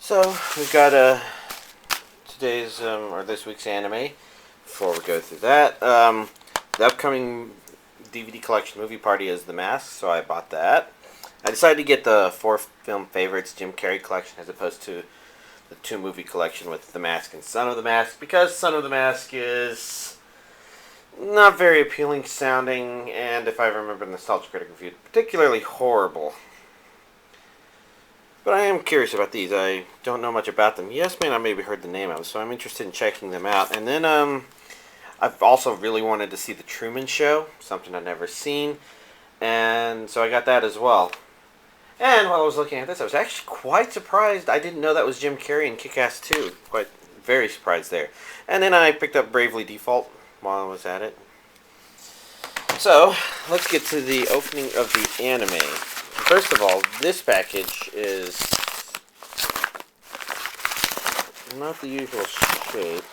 So we've got today's or this week's anime. Before we go through that, the upcoming DVD collection movie party is The Mask, so I bought that. I decided to get the 4 film favorites Jim Carrey collection as opposed to the 2 movie collection with The Mask and Son of the Mask, because Son of the Mask is not very appealing sounding, and if I remember the Nostalgia Critic review, particularly horrible. But I am curious about these. I don't know much about them. Yes, man, I maybe heard the name of them, so I'm interested in checking them out. And then I've also really wanted to see the Truman Show, something I've never seen, and so I got that as well. And while I was looking at this, I was actually quite surprised. I didn't know that was Jim Carrey in Kick-Ass 2. Very surprised there. And then I picked up Bravely Default while I was at it. So, let's get to the opening of the anime. First of all, this package is not the usual shape.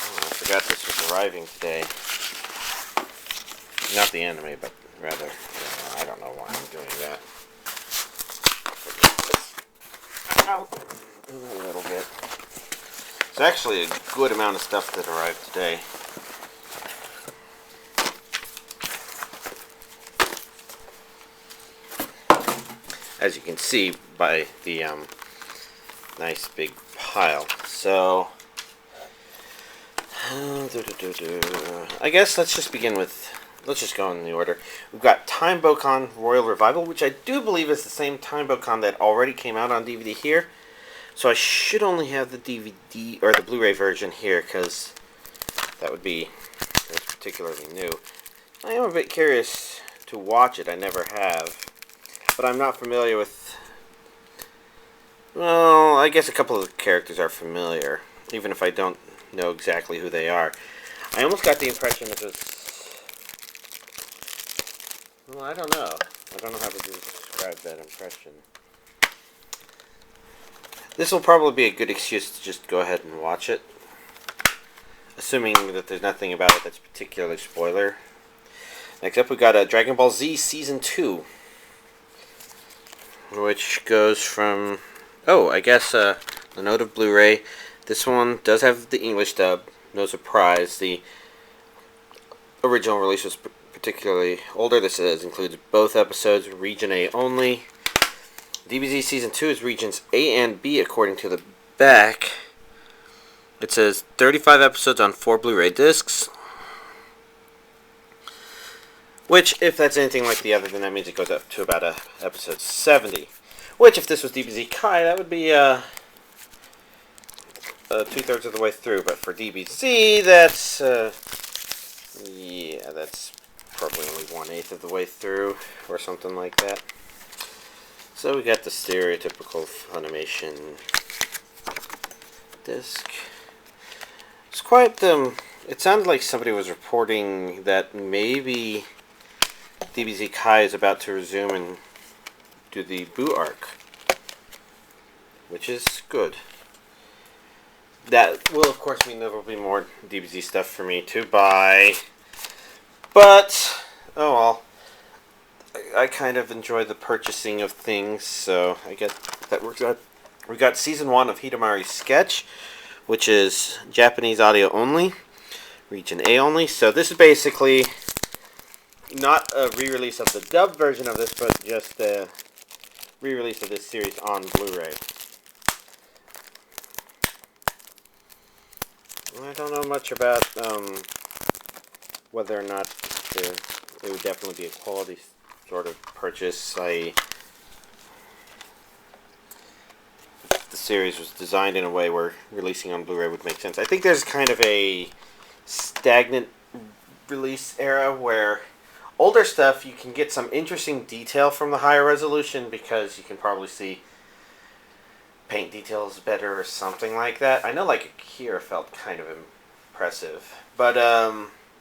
Oh, I forgot this was arriving today. Not the anime, but rather, I don't know why I'm doing that. Out a little bit. It's actually a good amount of stuff that arrived today. As you can see by the nice big pile. So, I guess let's just begin with, let's just go in the order. We've got Time Bokan Royal Revival, which I do believe is the same Time Bokan that already came out on DVD here. So I should only have the DVD, or the Blu-ray version here, because that would be particularly new. I am a bit curious to watch it, I never have. But I'm not familiar with, well, I guess a couple of the characters are familiar, even if I don't know exactly who they are. I almost got the impression it was, well, I don't know. I don't know how to describe that impression. This will probably be a good excuse to just go ahead and watch it, assuming that there's nothing about it that's particularly spoiler. Next up, we got Dragon Ball Z Season 2. Which goes from, I guess the note of Blu-ray. This one does have the English dub, no surprise. The original release was particularly older. This includes both episodes, Region A only. DBZ Season 2 is Regions A and B according to the back. It says 35 episodes on 4 Blu-ray discs. Which, if that's anything like the other, then that means it goes up to about episode 70. Which, if this was DBZ Kai, that would be 2/3 of the way through. But for DBZ, that's yeah, that's probably only 1/8 of the way through, or something like that. So we got the stereotypical Funimation disc. It's quite it sounded like somebody was reporting that maybe DBZ Kai is about to resume and do the Boo arc, which is good. That will, of course, mean there will be more DBZ stuff for me to buy, but, oh well, I kind of enjoy the purchasing of things, so I guess that works out. We got Season 1 of Hidamari Sketch, which is Japanese audio only, Region A only, so this is basically not a re-release of the dubbed version of this, but just a re-release of this series on Blu-ray. I don't know much about whether or not it would definitely be a quality sort of purchase. The series was designed in a way where releasing on Blu-ray would make sense. I think there's kind of a stagnant release era where older stuff, you can get some interesting detail from the higher resolution because you can probably see paint details better or something like that. I know like Akira felt kind of impressive. But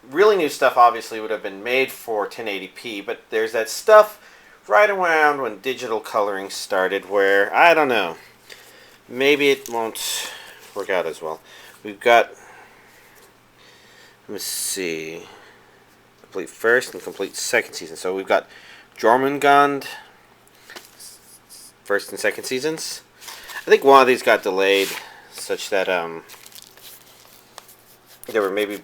really new stuff obviously would have been made for 1080p, but there's that stuff right around when digital coloring started where, I don't know, maybe it won't work out as well. We've got, let's see, complete first and complete second season. So we've got Jormungand first and second seasons. I think one of these got delayed, such that there were maybe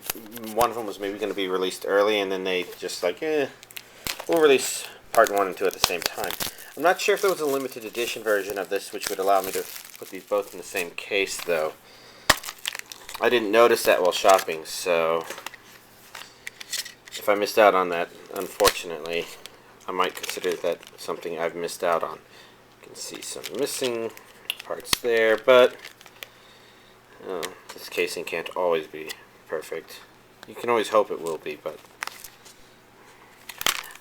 one of them was maybe going to be released early, and then they just like, we'll release part 1 and 2 at the same time. I'm not sure if there was a limited edition version of this, which would allow me to put these both in the same case, though. I didn't notice that while shopping, so if I missed out on that, unfortunately, I might consider that something I've missed out on. You can see some missing parts there, but this casing can't always be perfect. You can always hope it will be, but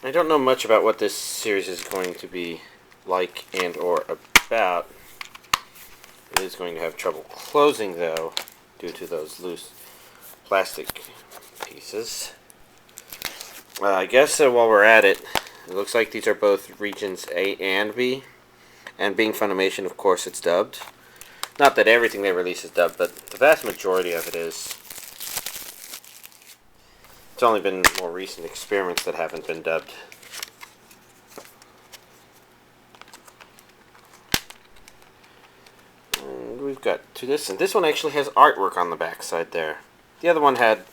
I don't know much about what this series is going to be like and or about. It is going to have trouble closing, though, due to those loose plastic pieces. I guess while we're at it, it looks like these are both regions A and B. And being Funimation, of course, it's dubbed. Not that everything they release is dubbed, but the vast majority of it is. It's only been more recent experiments that haven't been dubbed. And we've got to this, and this one actually has artwork on the back side there. The other one had,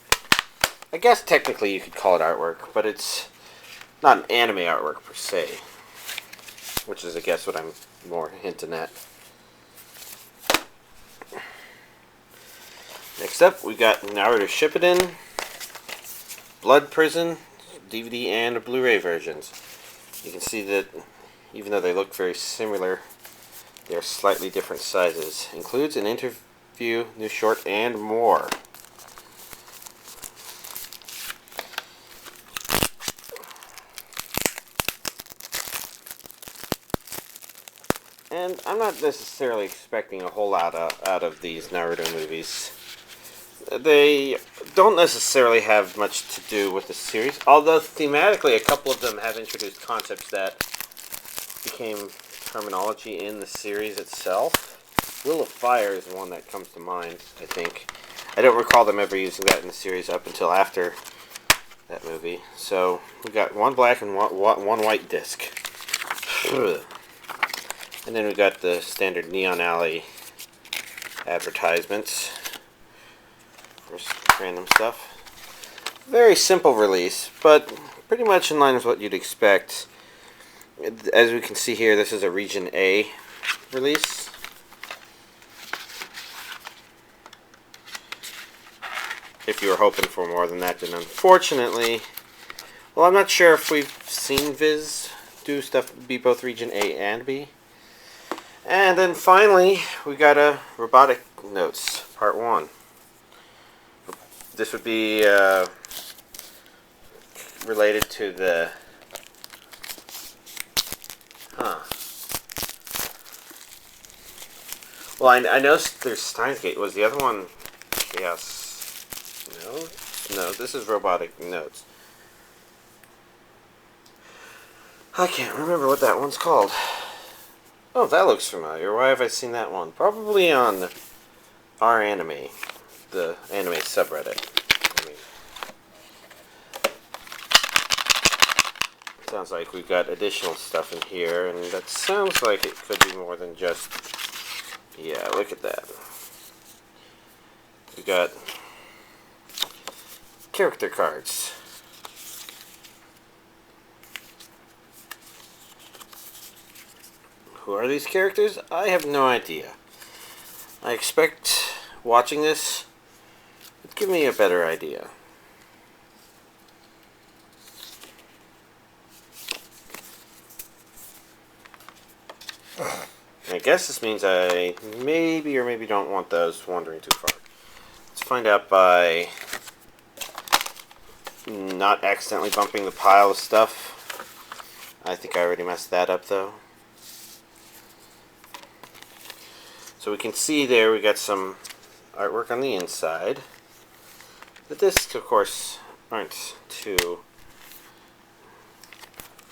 I guess technically you could call it artwork, but it's not an anime artwork per se. Which is, I guess, what I'm more hinting at. Next up, we got Naruto Shippuden, Blood Prison, DVD and Blu-ray versions. You can see that even though they look very similar, they are slightly different sizes. Includes an interview, new short, and more. And I'm not necessarily expecting a whole lot out of these Naruto movies. They don't necessarily have much to do with the series, although thematically a couple of them have introduced concepts that became terminology in the series itself. Will of Fire is the one that comes to mind, I think. I don't recall them ever using that in the series up until after that movie. So we got one black and one white disc. And then we got the standard Neon Alley advertisements. Random stuff. Very simple release, but pretty much in line with what you'd expect. As we can see here, this is a Region A release. If you were hoping for more than that, then unfortunately, well, I'm not sure if we've seen Viz do stuff be both Region A and B. And then finally, we got a Robotic Notes, Part 1. This would be related to the... Well, I know there's Steins Gate. Was the other one Chaos? No, this is Robotic Notes. I can't remember what that one's called. Oh, that looks familiar. Why have I seen that one? Probably on our anime, the anime subreddit. Sounds like we've got additional stuff in here, and that sounds like it could be more than just... Yeah, look at that. We got character cards. Who are these characters? I have no idea. I expect watching this would give me a better idea. I guess this means I maybe or maybe don't want those wandering too far. Let's find out by not accidentally bumping the pile of stuff. I think I already messed that up though. So we can see there we got some artwork on the inside. The discs, of course, aren't too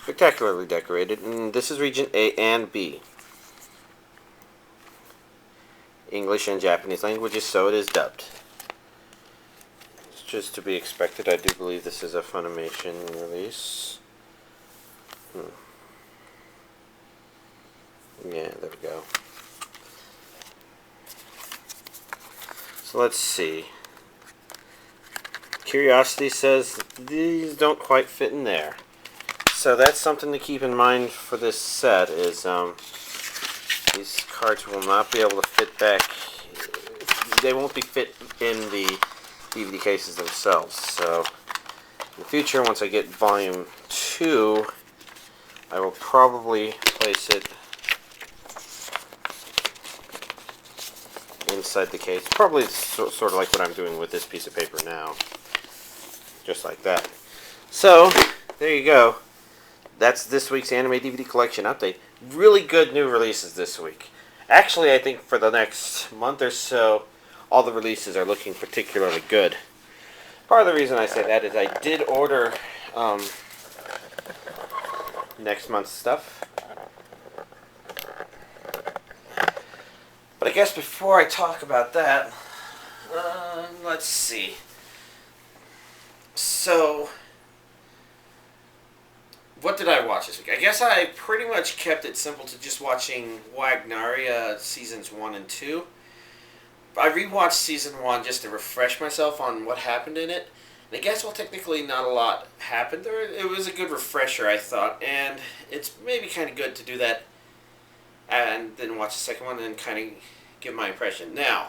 spectacularly decorated. And this is Region A and B. English and Japanese languages, so it is dubbed. It's just to be expected. I do believe this is a Funimation release. Yeah, there we go. So let's see. Curiosity says these don't quite fit in there. So that's something to keep in mind for this set is these cards will not be able to fit back. They won't be fit in the DVD cases themselves. So in the future, once I get volume 2, I will probably place it inside the case. Probably sort of like what I'm doing with this piece of paper now. Just like that. So, there you go. That's this week's anime DVD collection update. Really good new releases this week. Actually, I think for the next month or so, all the releases are looking particularly good. Part of the reason I say that is I did order next month's stuff. But I guess before I talk about that, let's see. So, what did I watch this week? I guess I pretty much kept it simple to just watching Wagnaria seasons 1 and 2. I rewatched season 1 just to refresh myself on what happened in it. And I guess, well, technically not a lot happened. It was a good refresher, I thought. And it's maybe kind of good to do that and then watch the second one and kind of give my impression. Now,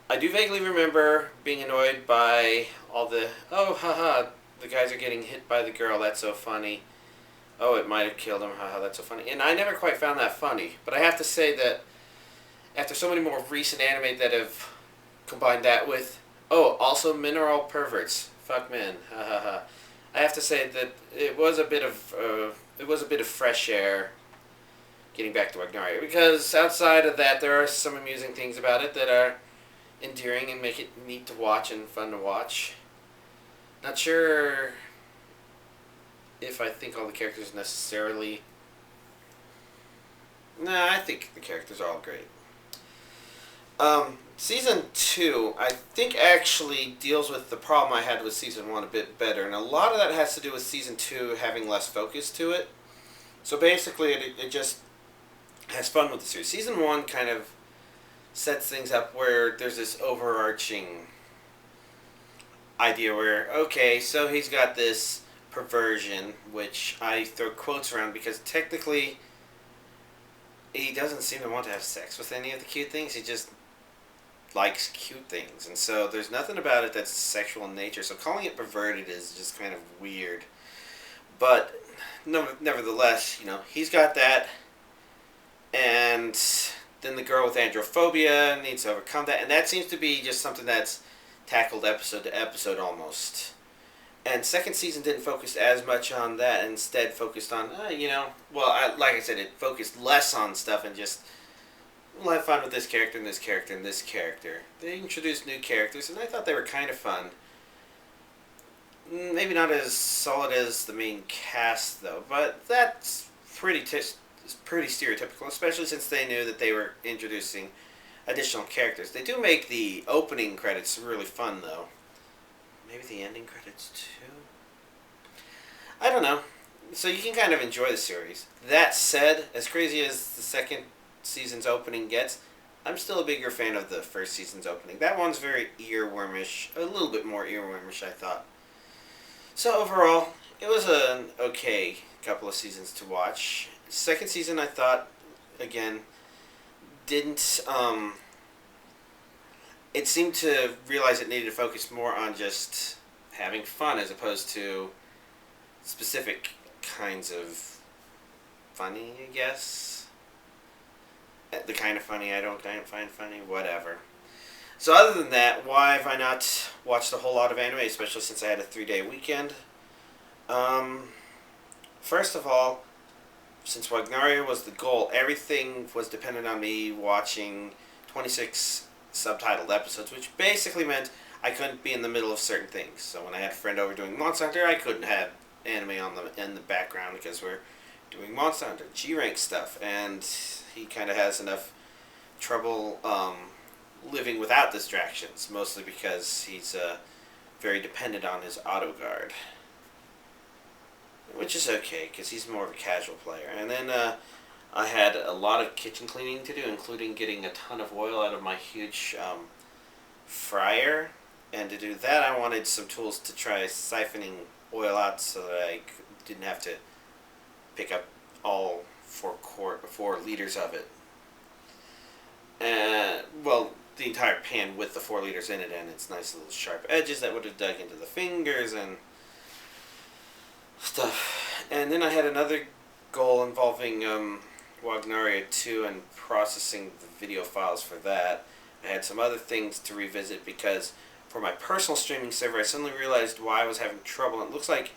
I do vaguely remember being annoyed by all the, oh, haha, the guys are getting hit by the girl, that's so funny. Oh, it might have killed him, haha, that's so funny. And I never quite found that funny. But I have to say that after so many more recent anime that have combined that with, oh, also mineral perverts, fuck men, haha. I have to say that it was a bit of fresh air getting back to Wagnaria, because outside of that, there are some amusing things about it that are endearing and make it neat to watch and fun to watch. Not sure if I think all the characters necessarily... Nah, I think the characters are all great. Season 2, I think actually deals with the problem I had with Season 1 a bit better, and a lot of that has to do with Season 2 having less focus to it. So basically, it just has fun with the series. Season 1 kind of sets things up where there's this overarching idea where, okay, so he's got this perversion, which I throw quotes around because technically he doesn't seem to want to have sex with any of the cute things. He just likes cute things. And so there's nothing about it that's sexual in nature. So calling it perverted is just kind of weird. But nevertheless, you know, he's got that. And then the girl with androphobia needs to overcome that. And that seems to be just something that's tackled episode to episode almost. And second season didn't focus as much on that. Instead focused on, like I said, it focused less on stuff and just, we'll have fun with this character and this character and this character. They introduced new characters and I thought they were kind of fun. Maybe not as solid as the main cast though, but that's pretty stereotypical, especially since they knew that they were introducing additional characters. They do make the opening credits really fun though. Maybe the ending credits too? I don't know. So you can kind of enjoy the series. That said, as crazy as the second season's opening gets, I'm still a bigger fan of the first season's opening. That one's very earwormish, a little bit more earwormish, I thought. So overall, it was an okay couple of seasons to watch. Second season, I thought, again, didn't, it seemed to realize it needed to focus more on just having fun as opposed to specific kinds of funny, I guess. The kind of funny I don't find funny, whatever. So other than that, why have I not watched a whole lot of anime, especially since I had a 3-day weekend? First of all, since Wagnaria was the goal, everything was dependent on me watching 26 subtitled episodes, which basically meant I couldn't be in the middle of certain things. So when I had a friend over doing Monster Hunter, I couldn't have anime in the background because we're doing Monster Hunter G-rank stuff, and he kind of has enough trouble living without distractions, mostly because he's very dependent on his auto guard. Which is okay, because he's more of a casual player. And then I had a lot of kitchen cleaning to do, including getting a ton of oil out of my huge fryer. And to do that, I wanted some tools to try siphoning oil out so that I didn't have to pick up all 4 liters of it. Well, the entire pan with the 4 liters in it and its nice little sharp edges that would have dug into the fingers and stuff. And then I had another goal involving Wagnaria 2 and processing the video files for that. I had some other things to revisit because for my personal streaming server, I suddenly realized why I was having trouble. It looks like,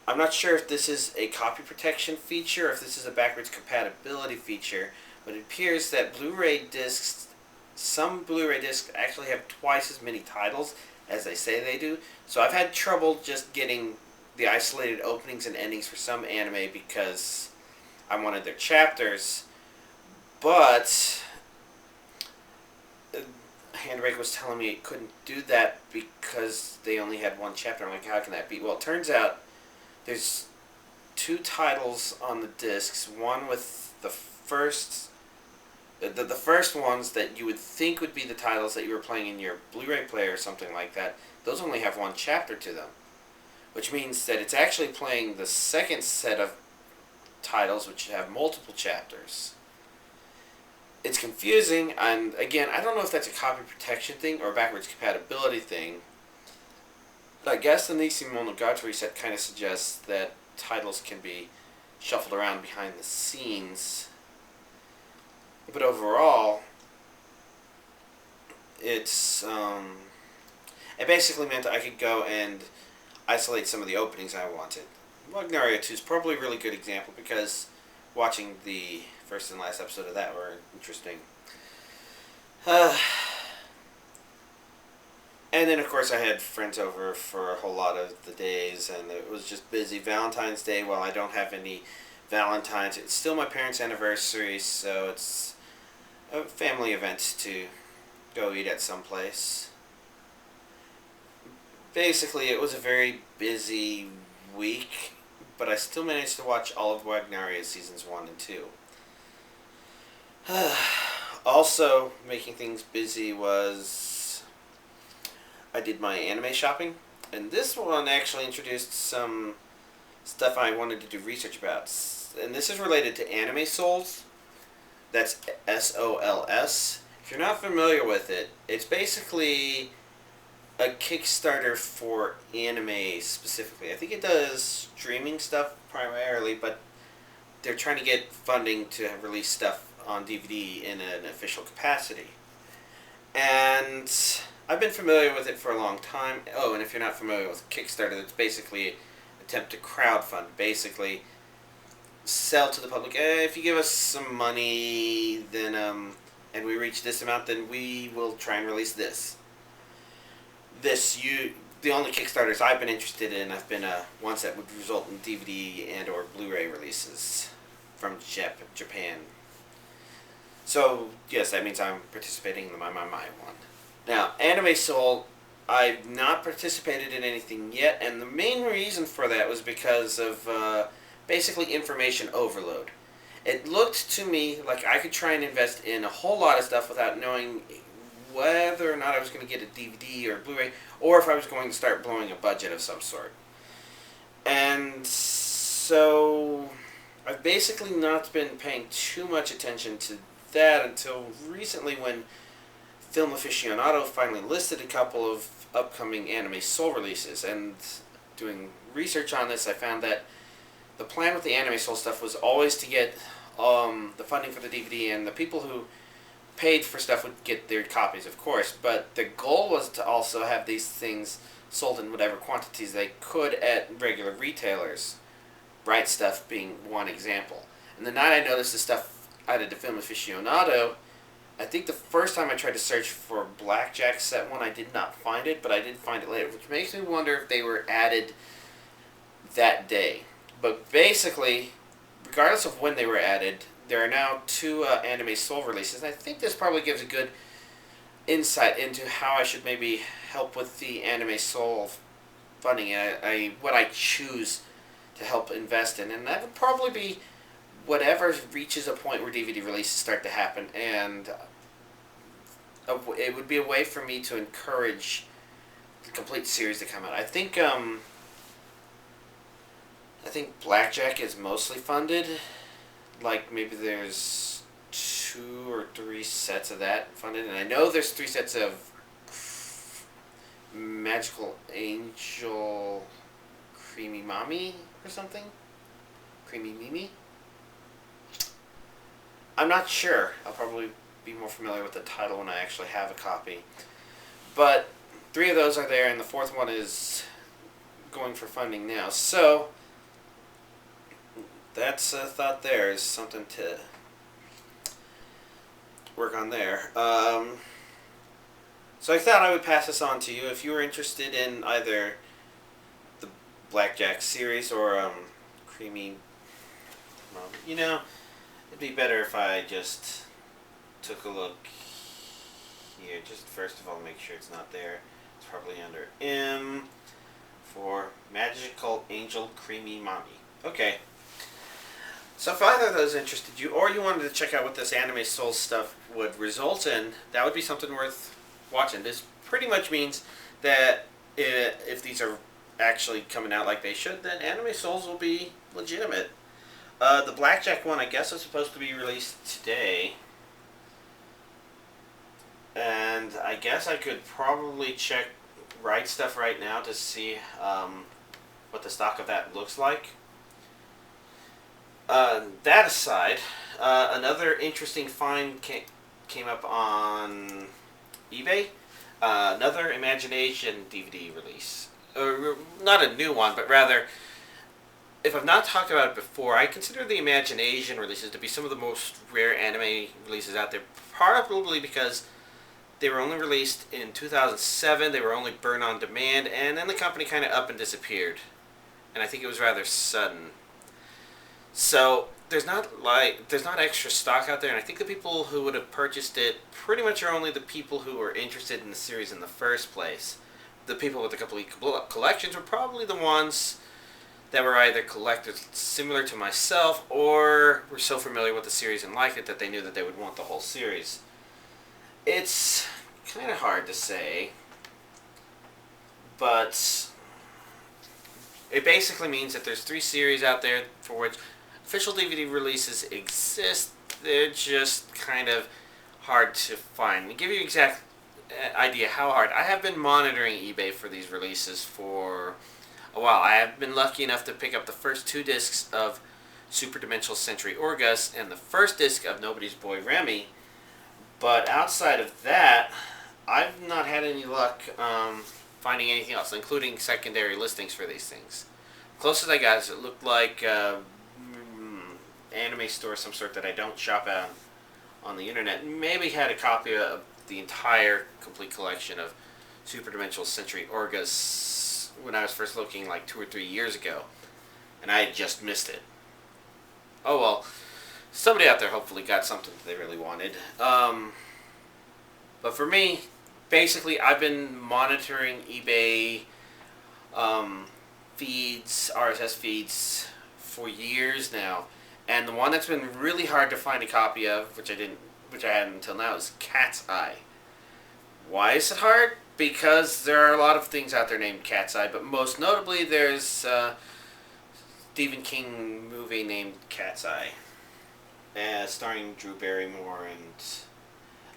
I'm not sure if this is a copy protection feature or if this is a backwards compatibility feature, but it appears that Blu-ray discs, some Blu-ray discs actually have twice as many titles as they say they do. So I've had trouble just getting the isolated openings and endings for some anime because I wanted their chapters, but Handbrake was telling me it couldn't do that because they only had one chapter. I'm like, how can that be? Well, it turns out there's 2 titles on the discs. One with the first ones that you would think would be the titles that you were playing in your Blu-ray player or something like that. Those only have 1 chapter to them, which means that it's actually playing the second set of titles, which have multiple chapters. It's confusing, and again, I don't know if that's a copy protection thing or a backwards compatibility thing. But I guess the Nisi Monogatari set kind of suggests that titles can be shuffled around behind the scenes. But overall, it basically meant I could go and isolate some of the openings I wanted. Wagnaria 2 is probably a really good example because watching the first and last episode of that were interesting. And then, of course, I had friends over for a whole lot of the days, and it was just busy. Valentine's Day, well, I don't have any Valentine's. It's still my parents' anniversary, so it's a family event to go eat at some place. Basically, it was a very busy week, but I still managed to watch all of Wagnaria's seasons 1 and 2. Also, making things busy was I did my anime shopping, and this one actually introduced some stuff I wanted to do research about. And this is related to Anime Souls. That's SOLS. If you're not familiar with it, it's basically a Kickstarter for anime specifically. I think it does streaming stuff primarily, but they're trying to get funding to release stuff on DVD in an official capacity. And I've been familiar with it for a long time. Oh, and if you're not familiar with Kickstarter, it's basically an attempt to crowdfund. Basically, sell to the public, if you give us some money, then and we reach this amount, then we will try and release this. The only Kickstarters I've been interested in have been ones that would result in DVD and or Blu-ray releases from Japan. So, yes, that means I'm participating in the My one. Now, Anime Soul, I've not participated in anything yet, and the main reason for that was because of basically information overload. It looked to me like I could try and invest in a whole lot of stuff without knowing whether or not I was going to get a DVD or a Blu-ray, or if I was going to start blowing a budget of some sort. And so I've basically not been paying too much attention to that until recently when Film Aficionado finally listed a couple of upcoming Anime Soul releases. And doing research on this, I found that the plan with the Anime Soul stuff was always to get the funding for the DVD, and the people who paid for stuff would get their copies, of course, but the goal was to also have these things sold in whatever quantities they could at regular retailers. Bright Stuff being one example. And the night I noticed the stuff added to Film Aficionado, I think the first time I tried to search for Blackjack Set 1, I did not find it, but I did find it later, which makes me wonder if they were added that day. But basically, regardless of when they were added, there are now 2 Anime Soul releases, and I think this probably gives a good insight into how I should maybe help with the Anime Soul funding, what I choose to help invest in. And that would probably be whatever reaches a point where DVD releases start to happen, and it would be a way for me to encourage the complete series to come out. I think Blackjack is mostly funded. Like, maybe there's 2 or 3 sets of that funded, and I know there's 3 sets of Magical Angel Creamy Mommy or something? Creamy Mimi? I'm not sure. I'll probably be more familiar with the title when I actually have a copy. But 3 of those are there, and the 4th one is going for funding now. So that's a thought there, is something to work on there. So I thought I would pass this on to you. If you were interested in either the Blackjack series or Creamy Mom, it'd be better if I just took a look here. Just first of all, make sure it's not there. It's probably under M for Magical Angel Creamy Mommy. Okay. So if either of those interested you, or you wanted to check out what this Anime Souls stuff would result in, that would be something worth watching. This pretty much means that if these are actually coming out like they should, then Anime Souls will be legitimate. The Blackjack one, I guess, is supposed to be released today. And I guess I could probably check Right Stuff right now to see what the stock of that looks like. That aside, another interesting find came up on eBay. Another Imagination DVD release. Not a new one, but rather, if I've not talked about it before, I consider the Imagination releases to be some of the most rare anime releases out there. Probably because they were only released in 2007, they were only burned on demand, and then the company kind of up and disappeared. And I think it was rather sudden. So there's not extra stock out there, and I think the people who would have purchased it pretty much are only the people who were interested in the series in the first place. The people with the complete collections were probably the ones that were either collectors similar to myself, or were so familiar with the series and liked it that they knew that they would want the whole series. It's kind of hard to say, but it basically means that there's 3 series out there for which official DVD releases exist. They're just kind of hard to find. To give you an exact idea how hard, I have been monitoring eBay for these releases for a while. I have been lucky enough to pick up the first 2 discs of Super Dimensional Century Orgus and the first disc of Nobody's Boy Remy, but outside of that, I've not had any luck finding anything else, including secondary listings for these things. Closest I got is it looked like anime store of some sort that I don't shop at on the internet. Maybe had a copy of the entire complete collection of Super Dimensional Century Orgus when I was first looking like 2 or 3 years ago, and I had just missed it. Oh well, somebody out there hopefully got something that they really wanted. But for me, basically I've been monitoring eBay feeds, RSS feeds for years now. And the one that's been really hard to find a copy of, which I hadn't until now, is Cat's Eye. Why is it hard? Because there are a lot of things out there named Cat's Eye, but most notably there's a Stephen King movie named Cat's Eye, starring Drew Barrymore and...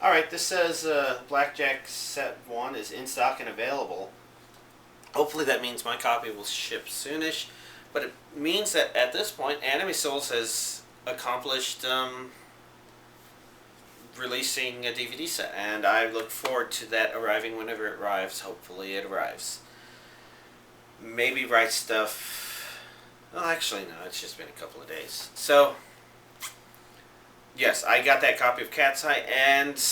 Alright, this says Blackjack Set 1 is in stock and available. Hopefully that means my copy will ship soonish. But it means that at this point, Anime Souls has accomplished releasing a DVD set, and I look forward to that arriving whenever it arrives. Hopefully it arrives. Maybe Right Stuff... Well, actually, no, it's just been a couple of days. So, yes, I got that copy of Cat's Eye, and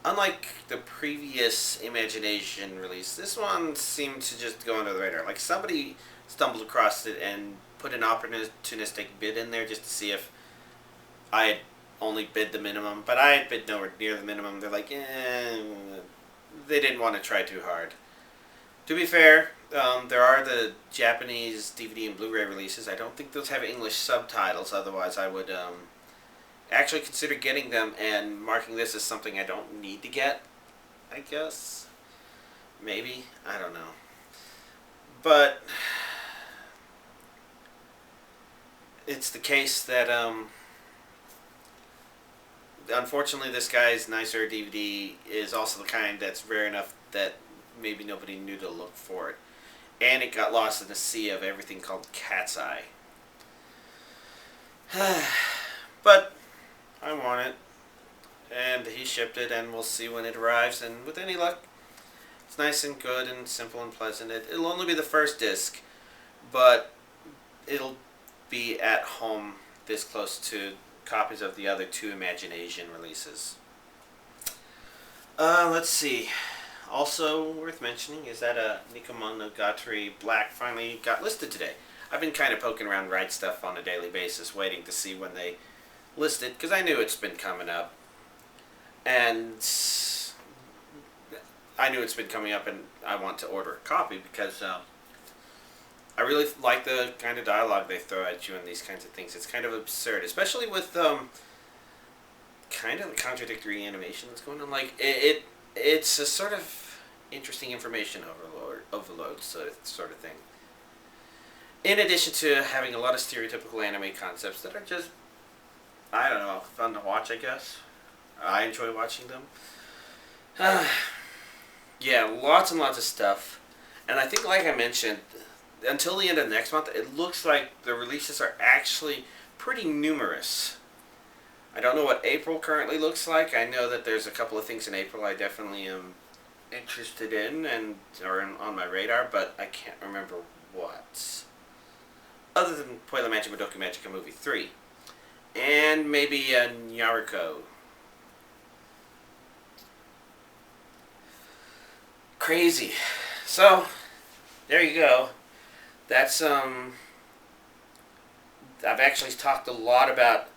unlike the previous Imagination release, this one seemed to just go under the radar. Like, somebody stumbled across it and put an opportunistic bid in there just to see if I had only bid the minimum, but I had bid nowhere near the minimum. They're like, they didn't want to try too hard. To be fair, There are the Japanese DVD and Blu-ray releases. I don't think those have English subtitles. Otherwise, I would actually consider getting them and marking this as something I don't need to get. I guess. Maybe. I don't know. But it's the case that unfortunately this guy's nicer DVD is also the kind that's rare enough that maybe nobody knew to look for it. And it got lost in a sea of everything called cat's eye. But I want it. And he shipped it, and we'll see when it arrives. And with any luck, it's nice and good and simple and pleasant. It'll only be the first disc, but it'll be at home this close to copies of the other two Imagination releases. Let's see. Also worth mentioning is that Nikomonogatari Black finally got listed today. I've been kind of poking around Right Stuff on a daily basis, waiting to see when they list it, because I knew it's been coming up. And I knew it's been coming up, and I want to order a copy because I really like the kind of dialogue they throw at you and these kinds of things. It's kind of absurd, especially with kind of contradictory animation that's going on. Like it's a sort of interesting information overload sort of thing. In addition to having a lot of stereotypical anime concepts that are just, I don't know, fun to watch, I guess. I enjoy watching them. Yeah, lots and lots of stuff. And I think, like I mentioned, until the end of next month, it looks like the releases are actually pretty numerous. I don't know what April currently looks like. I know that there's a couple of things in April I definitely am interested in and are on my radar, but I can't remember what. Other than Puella Magic Madoka Magica Movie 3. And maybe Naruto. Crazy. So, there you go. That's, I've actually talked a lot about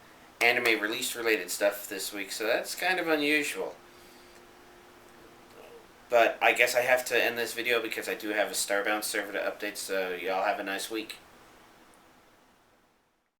anime release related stuff this week, so that's kind of unusual. But I guess I have to end this video because I do have a Starbound server to update, so y'all have a nice week.